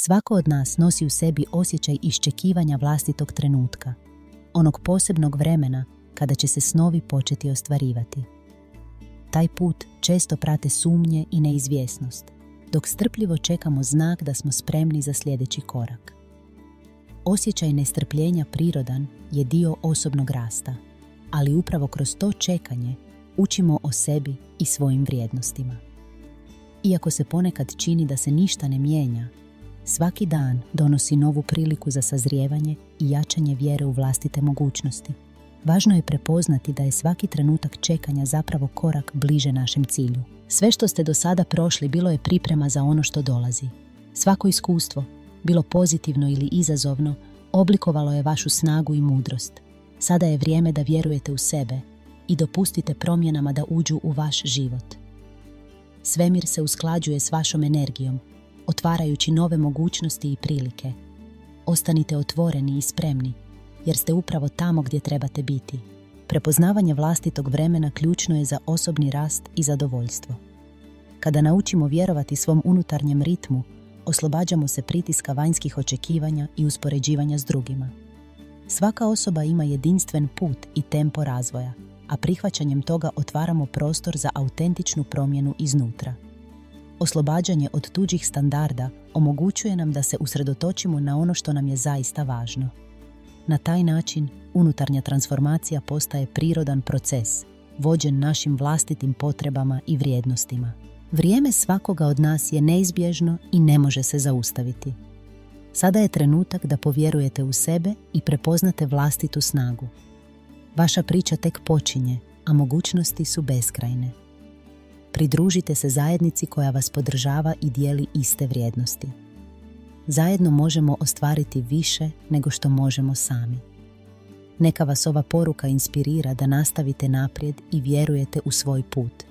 Svako od nas nosi u sebi osjećaj iščekivanja vlastitog trenutka, onog posebnog vremena kada će se snovi početi ostvarivati. Taj put često prate sumnje i neizvjesnost, dok strpljivo čekamo znak da smo spremni za sljedeći korak. Osjećaj nestrpljenja prirodan je dio osobnog rasta, ali upravo kroz to čekanje učimo o sebi i svojim vrijednostima. Iako se ponekad čini da se ništa ne mijenja, svaki dan donosi novu priliku za sazrijevanje i jačanje vjere u vlastite mogućnosti. Važno je prepoznati da je svaki trenutak čekanja zapravo korak bliže našem cilju. Sve što ste do sada prošli bilo je priprema za ono što dolazi. Svako iskustvo, bilo pozitivno ili izazovno, oblikovalo je vašu snagu i mudrost. Sada je vrijeme da vjerujete u sebe i dopustite promjenama da uđu u vaš život. Svemir se usklađuje s vašom energijom, otvarajući nove mogućnosti i prilike. Ostanite otvoreni i spremni, jer ste upravo tamo gdje trebate biti. Prepoznavanje vlastitog vremena ključno je za osobni rast i zadovoljstvo. Kada naučimo vjerovati svom unutarnjem ritmu, oslobađamo se pritiska vanjskih očekivanja i uspoređivanja s drugima. Svaka osoba ima jedinstven put i tempo razvoja, a prihvaćanjem toga otvaramo prostor za autentičnu promjenu iznutra. Oslobađanje od tuđih standarda omogućuje nam da se usredotočimo na ono što nam je zaista važno. Na taj način, unutarnja transformacija postaje prirodan proces, vođen našim vlastitim potrebama i vrijednostima. Vrijeme svakoga od nas je neizbježno i ne može se zaustaviti. Sada je trenutak da povjerujete u sebe i prepoznate vlastitu snagu. Vaša priča tek počinje, a mogućnosti su beskrajne. Pridružite se zajednici koja vas podržava i dijeli iste vrijednosti. Zajedno možemo ostvariti više nego što možemo sami. Neka vas ova poruka inspirira da nastavite naprijed i vjerujete u svoj put.